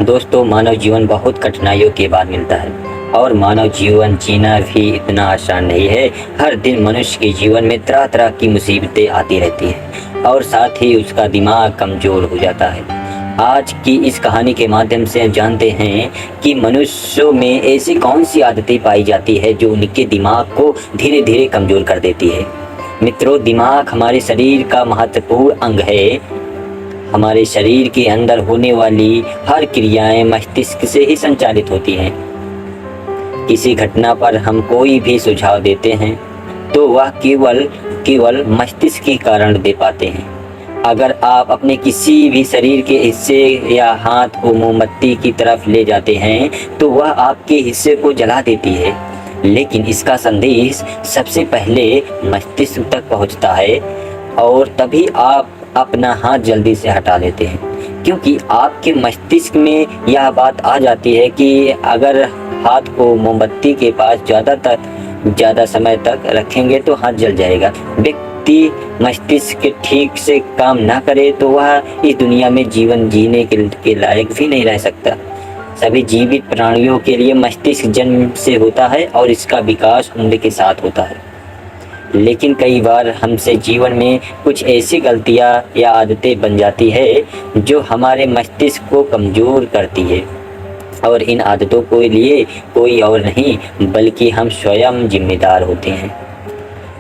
दोस्तों, मानव जीवन बहुत कठिनाइयों के बाद मिलता है और मानव जीवन जीना भी इतना आसान नहीं है। हर दिन मनुष्य के जीवन में तरह तरह की मुसीबतें आती रहती हैं और साथ ही उसका दिमाग कमज़ोर हो जाता है। आज की इस कहानी के माध्यम से हम जानते हैं कि मनुष्यों में ऐसी कौन सी आदतें पाई जाती है जो उनके दिमाग को धीरे धीरे कमज़ोर कर देती है। मित्रों, दिमाग हमारे शरीर का महत्वपूर्ण अंग है। हमारे शरीर के अंदर होने वाली हर क्रियाएं मस्तिष्क से ही संचालित होती हैं। किसी घटना पर हम कोई भी सुझाव देते हैं तो वह केवल मस्तिष्क के कारण दे पाते हैं। अगर आप अपने किसी भी शरीर के हिस्से या हाथ को मोमबत्ती की तरफ ले जाते हैं तो वह आपके हिस्से को जला देती है, लेकिन इसका संदेश सबसे पहले मस्तिष्क तक पहुंचता है और तभी आप अपना हाथ जल्दी से हटा लेते हैं, क्योंकि आपके मस्तिष्क में यह बात आ जाती है कि अगर हाथ को मोमबत्ती के पास ज़्यादा समय तक रखेंगे तो हाथ जल जाएगा। व्यक्ति मस्तिष्क ठीक से काम ना करे तो वह इस दुनिया में जीवन जीने के लायक भी नहीं रह सकता। सभी जीवित प्राणियों के लिए मस्तिष्क जन्म से होता है और इसका विकास उम्र के साथ होता है, लेकिन कई बार हमसे जीवन में कुछ ऐसी गलतियां या आदतें बन जाती है जो हमारे मस्तिष्क को कमज़ोर करती है और इन आदतों के लिए कोई और नहीं बल्कि हम स्वयं जिम्मेदार होते हैं।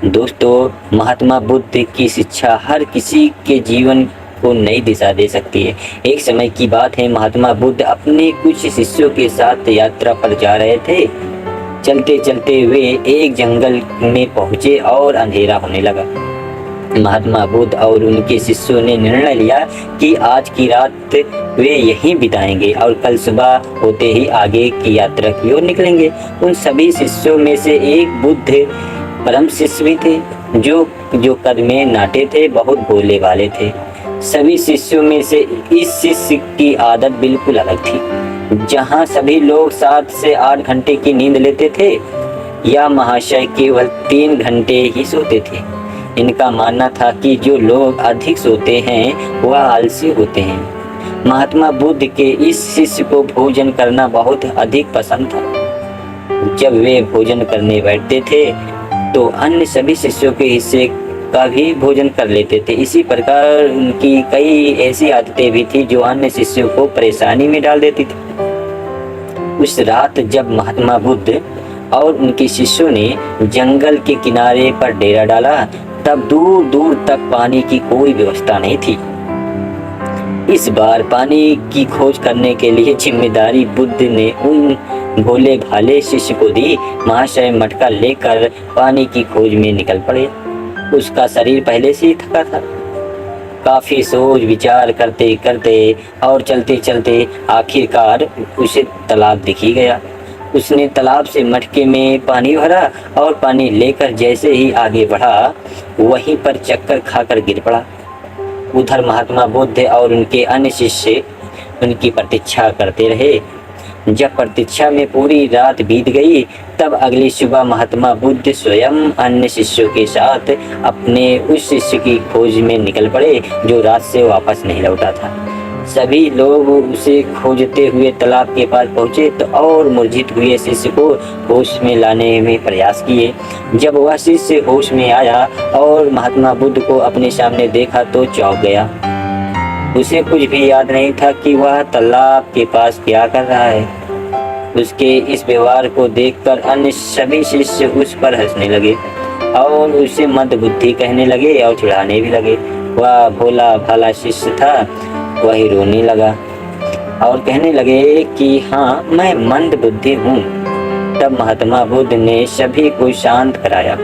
दोस्तों, महात्मा बुद्ध की शिक्षा हर किसी के जीवन को नई दिशा दे सकती है। एक समय की बात है, महात्मा बुद्ध अपने कुछ शिष्यों के साथ यात्रा पर जा रहे थे। चलते चलते वे एक जंगल में पहुंचे और अंधेरा होने लगा। महात्मा बुद्ध और उनके शिष्यों ने निर्णय लिया कि आज की रात वे यहीं बिताएंगे और कल सुबह होते ही आगे की यात्रा की ओर निकलेंगे। उन सभी शिष्यों में से एक बुद्ध परम शिष्य भी थे, जो कद में नाटे थे, बहुत भोले वाले थे। सभी शिष्यों में से इस शिष्य की आदत बिल्कुल अलग थी। जहां सभी लोग 7 से 8 घंटे की नींद लेते थे, यह महाशय केवल 3 घंटे ही सोते थे। इनका मानना था कि जो लोग अधिक सोते हैं वह आलसी होते हैं। महात्मा बुद्ध के इस शिष्य को भोजन करना बहुत अधिक पसंद था। जब वे भोजन करने बैठते थे तो अन्य सभी शिष्यों के हिस्से का भी भोजन कर लेते थे। इसी प्रकार उनकी कई ऐसी आदतें भी थी जो अन्य शिष्यों को परेशानी में डाल देती थी। उस रात जब महात्मा बुद्ध और उनके शिष्यों ने जंगल के किनारे पर डेरा डाला, तब दूर दूर तक पानी की कोई व्यवस्था नहीं थी। इस बार पानी की खोज करने के लिए जिम्मेदारी बुद्ध ने उन भोले भाले शिष्य को दी। महाशय मटका लेकर पानी की खोज में निकल पड़े। उसका शरीर पहले से ही थका था। काफी सोच विचार करते करते और चलते चलते आखिरकार उसे तालाब दिख ही गया। उसने तालाब से मटके में पानी भरा और पानी लेकर जैसे ही आगे बढ़ा, वहीं पर चक्कर खाकर गिर पड़ा। उधर महात्मा बुद्ध और उनके अन्य शिष्य उनकी प्रतीक्षा करते रहे। जब प्रतीक्षा में पूरी रात बीत गई, तब अगली सुबह महात्मा बुद्ध स्वयं अन्य शिष्यों के साथ अपने उस शिष्य की खोज में निकल पड़े जो रात से वापस नहीं लौटा था। सभी लोग उसे खोजते हुए तालाब के पास पहुंचे तो और मूर्छित हुए शिष्य को होश में लाने में प्रयास किए। जब वह शिष्य होश में आया और महात्मा बुद्ध को अपने सामने देखा तो चौंक गया। उसे कुछ भी याद नहीं था कि वह तालाब के पास क्या कर रहा है। उसके इस व्यवहार को देखकर अन्य सभी शिष्य उस पर हंसने लगे और उसे मंदबुद्धि कहने लगे और चिढ़ाने भी लगे। वह भोला भाला शिष्य था, वही रोने लगा और कहने लगे कि हाँ, मैं मंदबुद्धि हूँ। तब महात्मा बुद्ध ने सभी को शांत कराया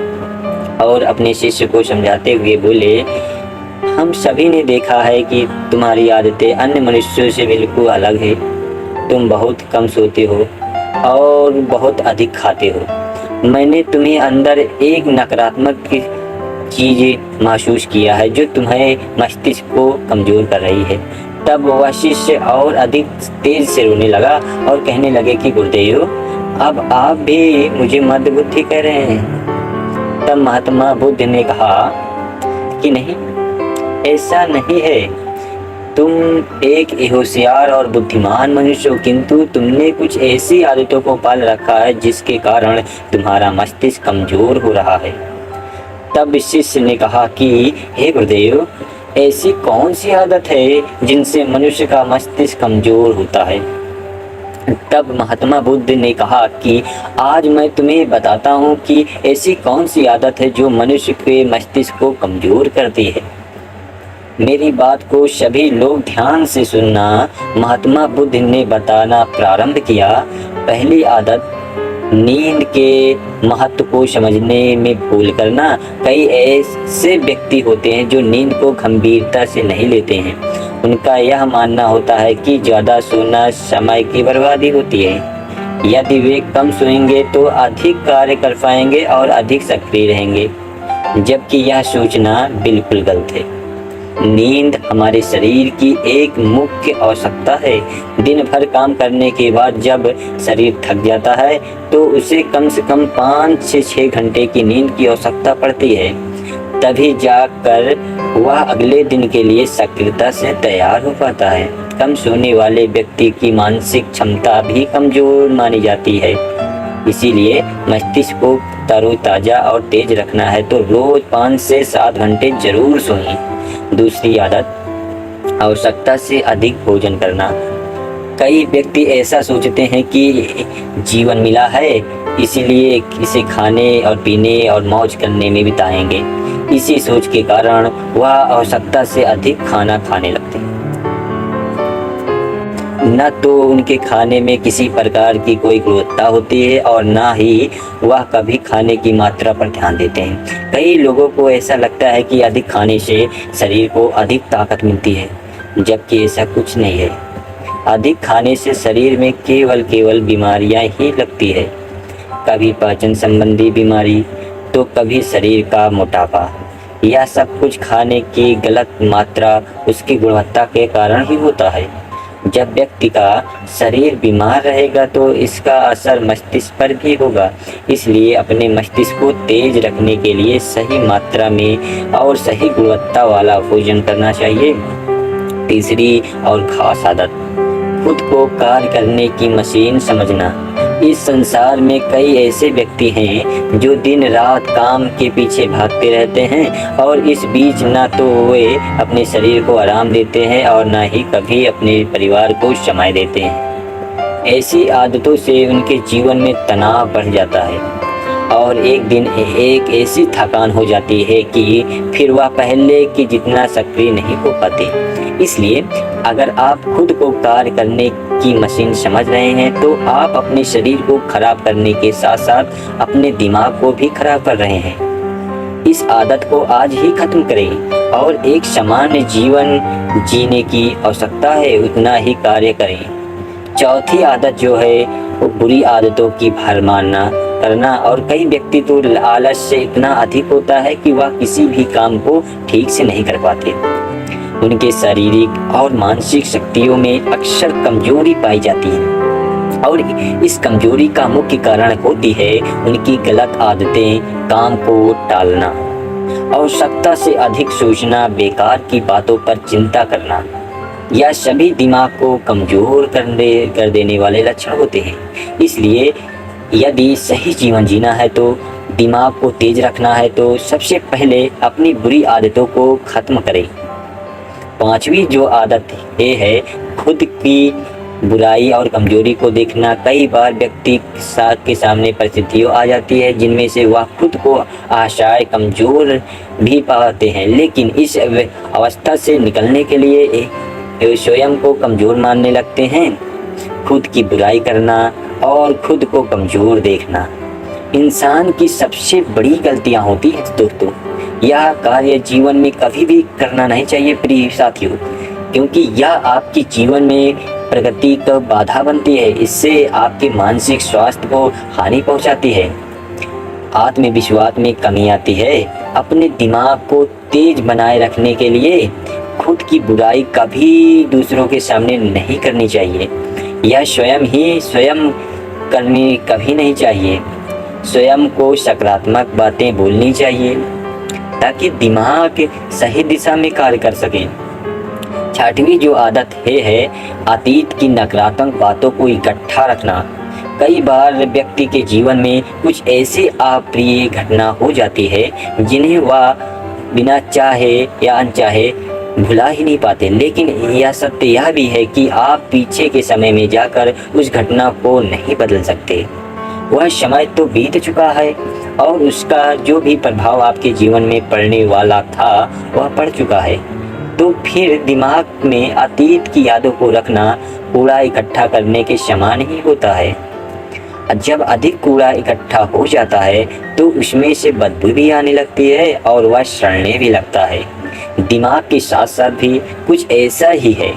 और अपने शिष्य को समझाते हुए बोले, हम सभी ने देखा है कि तुम्हारी आदतें अन्य मनुष्यों से बिल्कुल अलग है। तुम बहुत कम सोते हो और बहुत अधिक खाते हो। मैंने तुम्हें अंदर एक नकारात्मक चीज़ महसूस किया है जो तुम्हारे मस्तिष्क को कमज़ोर कर रही है। तब वह शिष्य और अधिक तेज से रोने लगा और कहने लगे कि गुरुदेव, अब आप भी मुझे मंदबुद्धि कह रहे हैं। तब महात्मा बुद्ध ने कहा कि नहीं, ऐसा नहीं है। तुम एक होशियार और बुद्धिमान मनुष्य हो, किंतु तुमने कुछ ऐसी आदतों को पाल रखा है जिसके कारण तुम्हारा मस्तिष्क कमजोर हो रहा है। तब शिष्य ने कहा कि हे गुरुदेव, ऐसी कौन सी आदत है जिनसे मनुष्य का मस्तिष्क कमजोर होता है। तब महात्मा बुद्ध ने कहा कि आज मैं तुम्हें बताता हूँ कि ऐसी कौन सी आदत है जो मनुष्य के मस्तिष्क को कमजोर करती है। मेरी बात को सभी लोग ध्यान से सुनना। महात्मा बुद्ध ने बताना प्रारंभ किया। पहली आदत, नींद के महत्व को समझने में भूल करना। कई ऐसे व्यक्ति होते हैं जो नींद को गंभीरता से नहीं लेते हैं। उनका यह मानना होता है कि ज़्यादा सोना समय की बर्बादी होती है। यदि वे कम सोएंगे तो अधिक कार्य कर पाएंगे और अधिक सक्रिय रहेंगे, जबकि यह सोचना बिल्कुल गलत है। नींद हमारे शरीर की एक मुख्य आवश्यकता है। दिन भर काम करने के बाद जब शरीर थक जाता है तो उसे कम से कम 5 से 6 घंटे की नींद की आवश्यकता पड़ती है। तभी जाकर वह अगले दिन के लिए सक्रियता से तैयार हो पाता है। कम सोने वाले व्यक्ति की मानसिक क्षमता भी कमजोर मानी जाती है। इसीलिए मस्तिष्क को तरोताजा और तेज रखना है तो रोज 5 से 7 घंटे जरूर सोएं। दूसरी आदत, आवश्यकता से अधिक भोजन करना। कई व्यक्ति ऐसा सोचते हैं कि जीवन मिला है इसीलिए इसे खाने और पीने और मौज करने में बिताएंगे। इसी सोच के कारण वह आवश्यकता से अधिक खाना खाने लगते हैं। न तो उनके खाने में किसी प्रकार की कोई गुणवत्ता होती है और न ही वह कभी खाने की मात्रा पर ध्यान देते हैं। कई लोगों को ऐसा लगता है कि अधिक खाने से शरीर को अधिक ताकत मिलती है, जबकि ऐसा कुछ नहीं है। अधिक खाने से शरीर में केवल बीमारियां ही लगती है, कभी पाचन संबंधी बीमारी तो कभी शरीर का मोटापा। यह सब कुछ खाने की गलत मात्रा उसकी गुणवत्ता के कारण ही होता है। जब व्यक्ति का शरीर बीमार रहेगा तो इसका असर मस्तिष्क पर भी होगा। इसलिए अपने मस्तिष्क को तेज रखने के लिए सही मात्रा में और सही गुणवत्ता वाला भोजन करना चाहिए। तीसरी और खास आदत, खुद को कार्य करने की मशीन समझना। इस संसार में कई ऐसे व्यक्ति हैं जो दिन रात काम के पीछे भागते रहते हैं और इस बीच ना तो वे अपने शरीर को आराम देते हैं और ना ही कभी अपने परिवार को समय देते हैं। ऐसी आदतों से उनके जीवन में तनाव बढ़ जाता है और एक दिन एक ऐसी थकान हो जाती है कि फिर वह पहले की जितना सक्रिय नहीं हो पाते। इसलिए अगर आप खुद को कार्य करने की मशीन समझ रहे हैं तो आप अपने शरीर को खराब करने के साथ साथ अपने दिमाग को भी खराब कर रहे हैं। इस आदत को आज ही खत्म करें और एक सामान्य जीवन जीने की आवश्यकता है उतना ही कार्य करें। चौथी आदत जो है वो बुरी आदतों की भरमाना करना। और कई व्यक्ति तो आलस्य इतना अधिक होता है कि वह किसी भी काम को ठीक से नहीं कर पाते। उनके शारीरिक और मानसिक शक्तियों में अक्सर कमजोरी पाई जाती है और इस कमजोरी का मुख्य कारण होती है उनकी गलत आदतें, काम को टालना, आवश्यकता से अधिक सोचना, बेकार की बातों पर चिंता करना। यह सभी दिमाग को कमजोर कर देने वाले लक्षण होते हैं। इसलिए यदि सही जीवन जीना है तो दिमाग को तेज रखना है तो सबसे पहले अपनी बुरी आदतों को खत्म करें। पांचवी जो आदत ये है खुद की बुराई और कमजोरी को देखना। कई बार व्यक्ति के सामने परिस्थितियाँ आ जाती है जिनमें से वह खुद को आशाएं कमजोर भी पाते हैं, लेकिन इस अवस्था से निकलने के लिए स्वयं को कमजोर मानने लगते हैं। खुद की बुराई करना और खुद को कमजोर देखना इंसान की सबसे बड़ी गलतियां होती है दोस्तों। यह कार्य जीवन में कभी भी करना नहीं चाहिए प्रिय साथियों, क्योंकि यह आपके जीवन में प्रगति का बाधा बनती है। इससे आपके मानसिक स्वास्थ्य को हानि पहुंचाती है, आत्मविश्वास में कमी आती है। अपने दिमाग को तेज बनाए रखने के लिए खुद की बुराई कभी दूसरों के सामने नहीं करनी चाहिए। यह स्वयं करनी कभी नहीं चाहिए। स्वयं को सकारात्मक बातें बोलनी चाहिए ताकि दिमाग सही दिशा में कार्य कर सके। छठवीं जो आदत है अतीत की नकारात्मक बातों को इकट्ठा रखना। कई बार व्यक्ति के जीवन में कुछ ऐसी अप्रिय घटना हो जाती है जिन्हें वह बिना चाहे या अनचाहे भुला ही नहीं पाते, लेकिन यह सत्य यह भी है कि आप पीछे के समय में जाकर उस घटना को नहीं बदल सकते। वह समय तो बीत चुका है और उसका जो भी प्रभाव आपके जीवन में पड़ने वाला था वह पड़ चुका है। तो फिर दिमाग में अतीत की यादों को रखना कूड़ा इकट्ठा करने के समान ही होता है। जब अधिक कूड़ा इकट्ठा हो जाता है तो उसमें से बदबू भी आने लगती है और वह सड़ने भी लगता है। दिमाग के साथ साथ भी कुछ ऐसा ही है।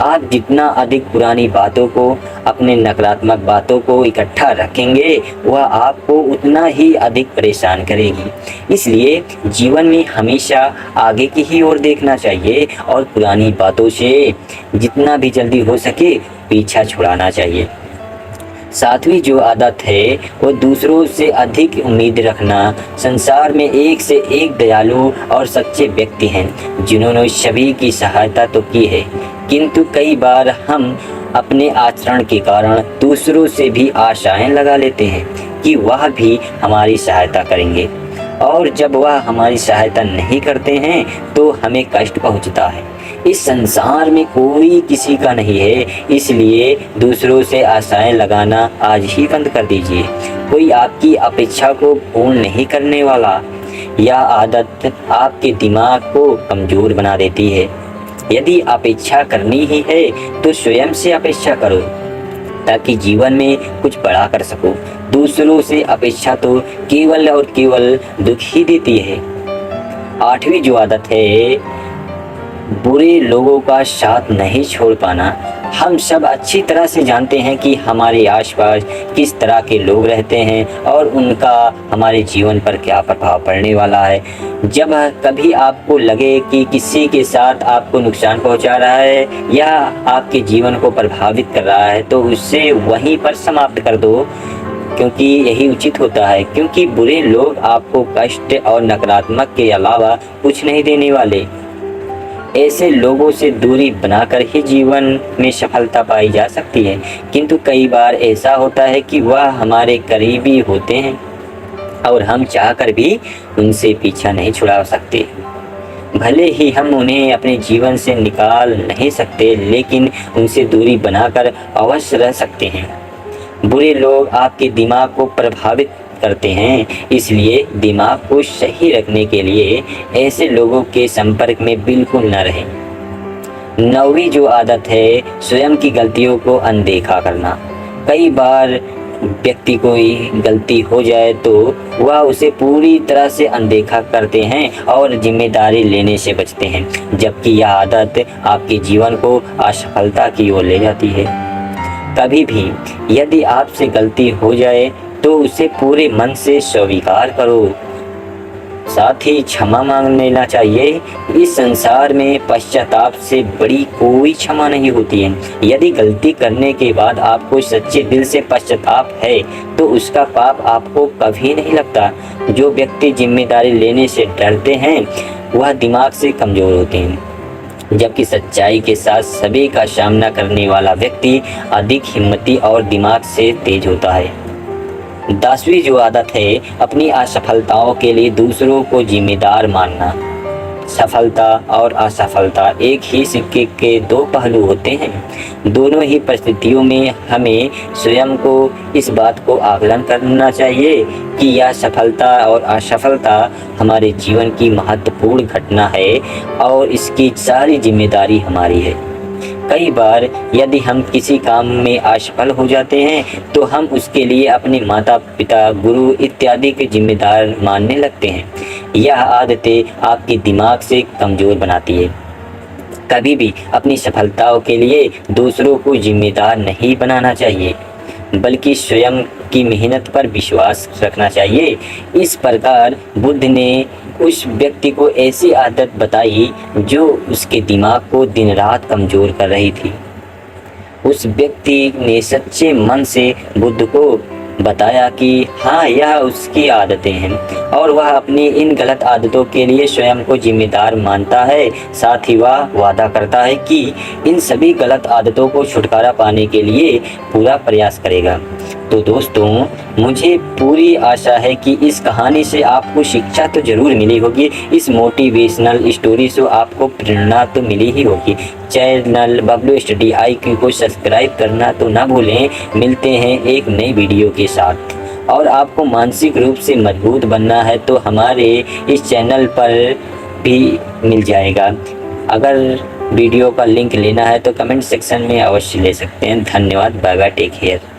आप जितना अधिक पुरानी बातों को, अपने नकारात्मक बातों को इकट्ठा रखेंगे वह आपको उतना ही अधिक परेशान करेगी। इसलिए जीवन में हमेशा आगे की ही ओर देखना चाहिए और पुरानी बातों से जितना भी जल्दी हो सके पीछा छुड़ाना चाहिए। सातवीं जो आदत है वो दूसरों से अधिक उम्मीद रखना। संसार में एक से एक दयालु और सच्चे व्यक्ति हैं जिन्होंने सभी की सहायता तो की है, किंतु कई बार हम अपने आचरण के कारण दूसरों से भी आशाएं लगा लेते हैं कि वह भी हमारी सहायता करेंगे, और जब वह हमारी सहायता नहीं करते हैं तो हमें कष्ट पहुंचता है। इस संसार में कोई किसी का नहीं है, इसलिए दूसरों से आशाएं लगाना आज ही बंद कर दीजिए। कोई आपकी अपेक्षा को पूर्ण नहीं करने वाला। यह आदत आपके दिमाग को कमजोर बना देती है। यदि अपेक्षा करनी ही है तो स्वयं से अपेक्षा करो ताकि जीवन में कुछ बड़ा कर सको। दूसरों से अपेक्षा तो केवल और केवल दुख ही देती है। आठवीं जो आदत है बुरे लोगों का साथ नहीं छोड़ पाना। हम सब अच्छी तरह से जानते हैं कि हमारे आसपास किस तरह के लोग रहते हैं और उनका हमारे जीवन पर क्या प्रभाव पड़ने वाला है। जब कभी आपको लगे कि किसी के साथ आपको नुकसान पहुंचा रहा है या आपके जीवन को प्रभावित कर रहा है तो उससे वहीं पर समाप्त कर दो, क्योंकि यही उचित होता है। क्योंकि बुरे लोग आपको कष्ट और नकारात्मक के अलावा कुछ नहीं देने वाले। ऐसे लोगों से दूरी बनाकर ही जीवन में सफलता पाई जा सकती है, किंतु कई बार ऐसा होता है कि वह हमारे करीबी होते हैं और हम चाहकर भी उनसे पीछा नहीं छुड़ा सकते। भले ही हम उन्हें अपने जीवन से निकाल नहीं सकते, लेकिन उनसे दूरी बनाकर अवश्य रह सकते हैं। बुरे लोग आपके दिमाग को प्रभावित करते हैं, इसलिए दिमाग को सही रखने के लिए ऐसे लोगों के संपर्क में बिल्कुल न रहें। नौवीं जो आदत है स्वयं की गलतियों को अनदेखा करना। कई बार व्यक्ति कोई गलती हो जाए तो वह उसे पूरी तरह से अनदेखा करते हैं और जिम्मेदारी लेने से बचते हैं, जबकि यह आदत आपके जीवन को असफलता की ओर ले जाती है। कभी भी यदि आपसे गलती हो जाए तो उसे पूरे मन से स्वीकार करो, साथ ही क्षमा मांग लेना चाहिए। इस संसार में पश्चाताप से बड़ी कोई क्षमा नहीं होती है। यदि गलती करने के बाद आपको सच्चे दिल से पश्चाताप है तो उसका पाप आपको कभी नहीं लगता। जो व्यक्ति जिम्मेदारी लेने से डरते हैं वह दिमाग से कमजोर होते हैं, जबकि सच्चाई के साथ सभी का सामना करने वाला व्यक्ति अधिक हिम्मती और दिमाग से तेज होता है। 10वीं जो आदत है अपनी असफलताओं के लिए दूसरों को जिम्मेदार मानना। सफलता और असफलता एक ही सिक्के के दो पहलू होते हैं। दोनों ही परिस्थितियों में हमें स्वयं को इस बात को आकलन करना चाहिए कि यह सफलता और असफलता हमारे जीवन की महत्वपूर्ण घटना है और इसकी सारी जिम्मेदारी हमारी है। कई बार यदि हम किसी काम में असफल हो जाते हैं तो हम उसके लिए अपने माता पिता, गुरु इत्यादि के जिम्मेदार मानने लगते हैं। यह आदतें आपके दिमाग से कमजोर बनाती है। कभी भी अपनी सफलताओं के लिए दूसरों को जिम्मेदार नहीं बनाना चाहिए, बल्कि स्वयं की मेहनत पर विश्वास रखना चाहिए। इस प्रकार बुद्ध ने उस व्यक्ति को ऐसी आदत बताई जो उसके दिमाग को दिन रात कमजोर कर रही थी। उस व्यक्ति ने सच्चे मन से बुद्ध को बताया कि हाँ, यह उसकी आदतें हैं और वह अपनी इन गलत आदतों के लिए स्वयं को जिम्मेदार मानता है। साथ ही वह वादा करता है कि इन सभी गलत आदतों को छुटकारा पाने के लिए पूरा प्रयास करेगा। तो दोस्तों, मुझे पूरी आशा है कि इस कहानी से आपको शिक्षा तो ज़रूर मिली होगी। इस मोटिवेशनल स्टोरी से आपको प्रेरणा तो मिली ही होगी। चैनल बबलू स्टडी IQ को सब्सक्राइब करना तो ना भूलें। मिलते हैं एक नई वीडियो के साथ। और आपको मानसिक रूप से मजबूत बनना है तो हमारे इस चैनल पर भी मिल जाएगा। अगर वीडियो का लिंक लेना है तो कमेंट सेक्शन में अवश्य ले सकते हैं। धन्यवाद। Bye bye, take care.